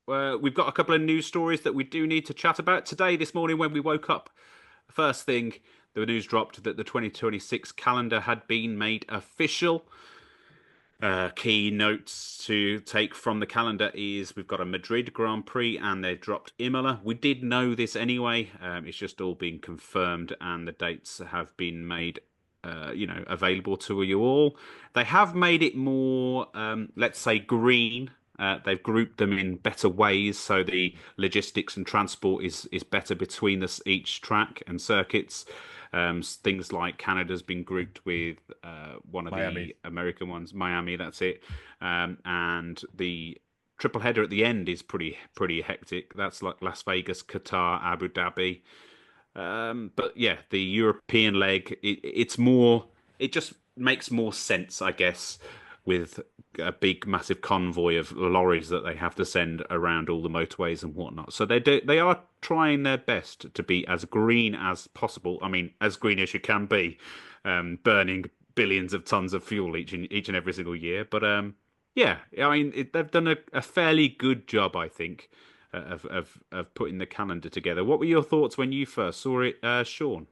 we've got a couple of news stories that we do need to chat about today. This morning, when we woke up, first thing, the news dropped that the 2026 calendar had been made official. Key notes to take from the calendar is we've got a Madrid Grand Prix and they dropped Imola. We did know this anyway. It's just all been confirmed and the dates have been made, available to you all. They have made it more, let's say, green. They've grouped them in better ways, so the logistics and transport is better between each track and circuits. Things like Canada's been grouped with one of Miami. the American ones, Miami. That's it, and the triple header at the end is pretty hectic. That's like Las Vegas, Qatar, Abu Dhabi. But yeah, the European leg, it's more, it just makes more sense, I guess, with a big, massive convoy of lorries that they have to send around all the motorways and whatnot. So they are trying their best to be as green as possible. I mean, as green as you can be, burning billions of tons of fuel each and every single year. But yeah, I mean, they've done a fairly good job, I think, of putting the calendar together. What were your thoughts when you first saw it, Sean?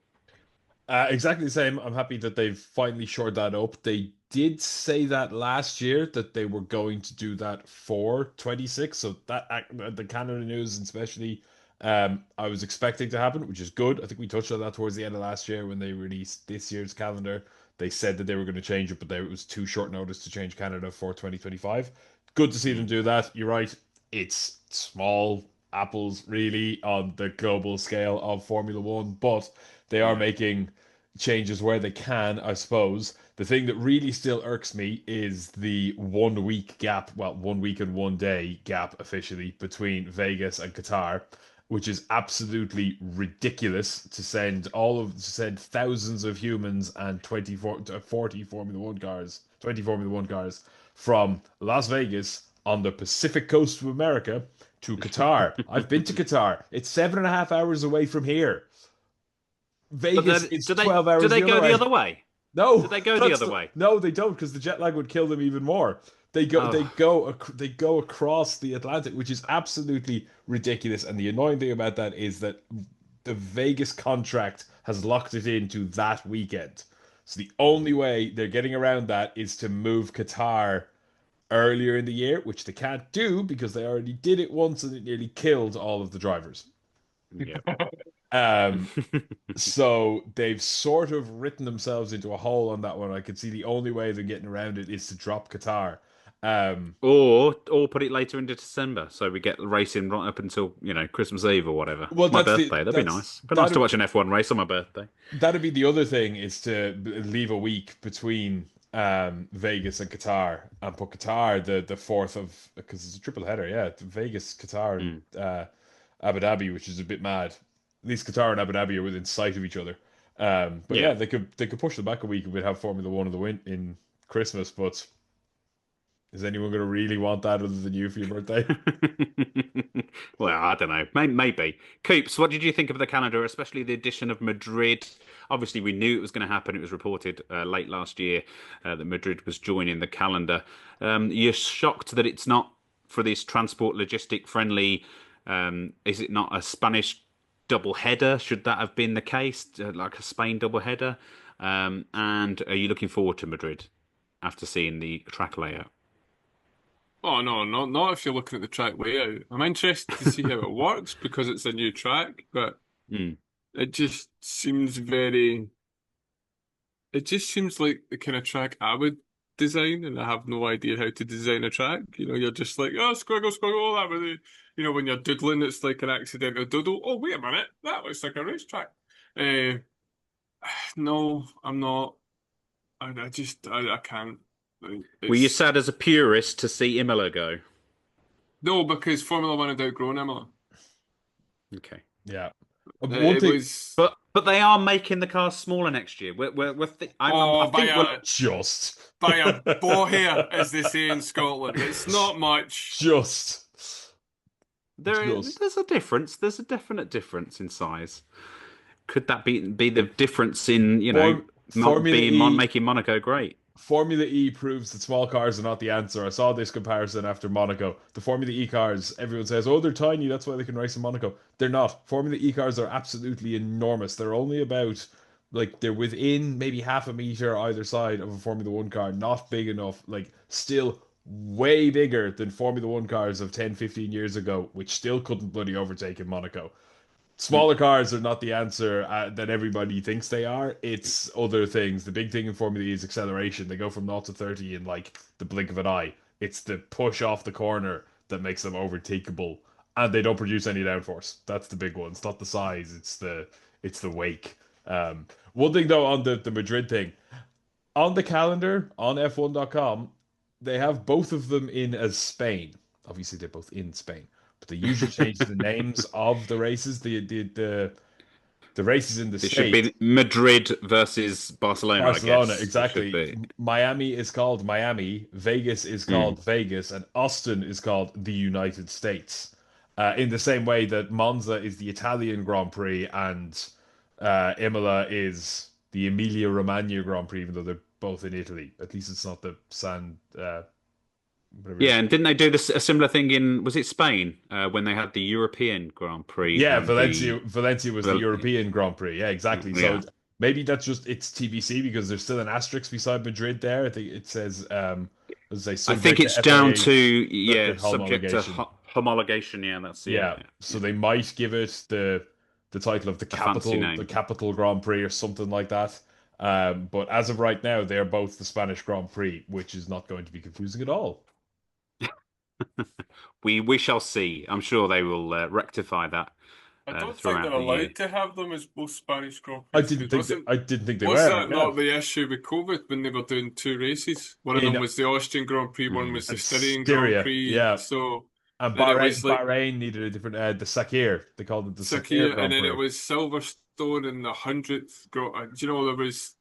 Exactly the same. I'm happy that they've finally shored that up. They did say that last year that they were going to do that for 26. So the Canada news, especially, I was expecting to happen, which is good. I think we touched on that towards the end of last year when they released this year's calendar. They said that they were going to change it, but it was too short notice to change Canada for 2025. Good to see them Mm. do that. You're right. It's small apples, really, on the global scale of Formula One, but they are Yeah. making changes where they can, I suppose. The thing that really still irks me is the 1 week gap, well, 1 week and 1 day gap officially between Vegas and Qatar, which is absolutely ridiculous to send thousands of humans and 24 to 40 Formula One cars, 20 Formula One cars from Las Vegas on the Pacific coast of America to Qatar. I've been to Qatar. It's 7.5 hours away from here. But Vegas then, is do they 12 do hours they the other go the way. other way? Do No, they go the other way? no, they don't because the jet lag would kill them even more. Oh, They go across the Atlantic, which is absolutely ridiculous. And the annoying thing about that is that the Vegas contract has locked it into that weekend. So the only way they're getting around that is to move Qatar earlier in the year, which they can't do because they already did it once and it nearly killed all of the drivers. yeah. Um, So they've sort of written themselves into a hole on that one. I could see the only way they're getting around it is to drop Qatar. Um, Or put it later into December, so we get the racing right up until Christmas Eve or whatever. well, My birthday, that'd be nice. Be nice to that'd watch an F1 race on my birthday. that'd be the other thing is to leave a week between Vegas and Qatar and put Qatar the fourth of because it's a triple header, yeah, Vegas, Qatar, and Mm. Abu Dhabi, which is a bit mad. At least Qatar and Abu Dhabi are within sight of each other. But Yeah. yeah, they could push them back a week and we'd have Formula One of the win in Christmas, but. Is anyone going to really want that other than you for your birthday? Well, I don't know. Maybe. Coops, what did you think of the calendar, especially the addition of Madrid? Obviously, we knew it was going to happen. It was reported late last year that Madrid was joining the calendar. You're shocked that it's not for this transport logistic friendly. Is it not a Spanish double header? Should that have been the case, like a Spain double header? And are you looking forward to Madrid after seeing the track layout? Oh no, not if you're looking at the track layout. I'm interested to see how it works because it's a new track, but Mm. it just seems very. It just seems like the kind of track I would design, and I have no idea how to design a track. You're just like, oh, squiggle, squiggle, that was it. When you're doodling, it's like an accidental doodle. Oh, wait a minute, that looks like a racetrack. Uh, no, I'm not. I can't. Were you It's sad as a purist to see Imola go? no, because Formula One had outgrown Imola. Okay. Yeah. One It thing, was. But they are making the cars smaller next year. I Oh, think we're just, by a bow hair, as they say in Scotland. It's not much. just, just. there's a difference. There's a definite difference in size. Could that be the difference in Formula being E, making Monaco great? Formula E proves that small cars are not the answer. I saw this comparison after Monaco. The Formula E cars, everyone says, oh, they're tiny, that's why they can race in Monaco. They're not. Formula E cars are absolutely enormous. They're only about, like, they're within maybe half a meter either side of a Formula One car, not big enough, like, still way bigger than Formula One cars of 10, 15 years ago, which still couldn't bloody overtake in Monaco. Smaller cars are not the answer that everybody thinks they are. It's other things. The big thing in Formula E is acceleration. They go from 0 to 30 in like the blink of an eye. It's the push off the corner that makes them overtakeable, and they don't produce any downforce. That's the big one. It's not the size. It's the wake. One thing though on the Madrid thing on the calendar on F1.com, they have both of them in as Spain. Obviously, they're both in Spain, but they usually change the names of the races. The races in the It should States. be Madrid versus Barcelona, I Barcelona, guess. It should exactly. be. Miami is called Miami, Vegas is Mm. called Vegas, and Austin is called the United States. In the same way that Monza is the Italian Grand Prix and Imola is the Emilia-Romagna Grand Prix, even though they're both in Italy. At least it's not the San, whatever it Yeah, is. and didn't they do this a similar thing in was it Spain when they had the European Grand Prix Yeah, and Valencia was the well, European Grand Prix. Yeah, exactly. So yeah. maybe that's just it's TBC because there's still an asterisk beside Madrid there. I think it says let's say I think subject it's to down FIA to yeah, circuit subject to homologation. homologation. Yeah, that's yeah, Yeah, yeah, so yeah. they might give it the title of A fancy the name. capital Grand Prix or something like that. But as of right now, they are both the Spanish Grand Prix, which is not going to be confusing at all. We shall see. I'm sure they will rectify that I don't think they're throughout the year. allowed to have them as both Spanish Grand Prix because wasn't I didn't think they was were. that Yeah, not the issue with COVID when they were doing two races? One of in them was the Austrian Grand Prix, one Mm. was the and Styrian Grand Syria, Prix. yeah, So and then it was like Bahrain needed a different the Sakir. They called it the Sakir Sakia, and Grand then it Prix. was Silverstone in the 100th. Do you know there was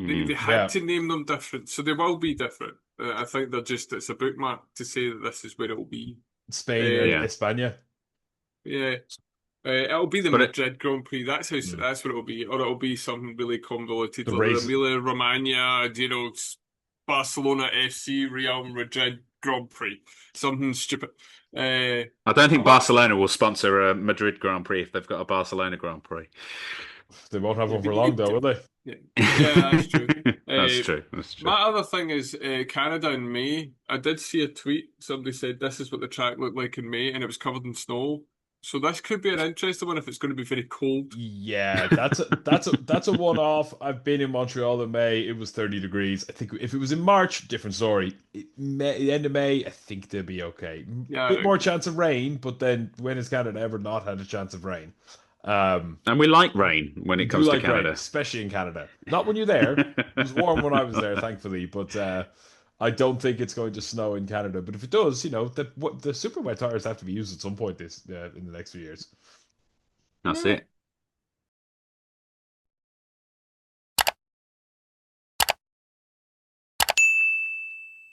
they Mm. had Yeah, to name them different, so they will be different. I think they're just it's a bookmark to say that this is where it'll be. Spain and Uh, Yeah, España. yeah. It'll be the but it, Madrid Grand Prix. Mm. That's what it'll be, or it'll be something really convoluted The like the race, Emilia Romagna, Barcelona FC Real Madrid Grand Prix, something stupid. I don't think But Barcelona will sponsor a Madrid Grand Prix if they've got a Barcelona Grand Prix. they won't have yeah, one but for you long could, though, will they? yeah, yeah, that's true. That's Uh, true. That's true. my other thing is Canada in May. I did see a tweet. Somebody said this is what the track looked like in May, and it was covered in snow. So this could be an interesting one if it's going to be very cold. Yeah, that's a one-off. I've been in Montreal in May. It was 30 degrees. I think if it was in March, different story. End of May, I think they'll be okay. Bit Yeah, more chance of rain, but then when has Canada ever not had a chance of rain? Um, And we like rain when we it do comes to like rain, Canada. especially in Canada. Not when you're there. It was warm when I was there, thankfully, but I don't think it's going to snow in Canada. But if it does, the super wet tires have to be used at some point this in the next few years. That's yeah. it.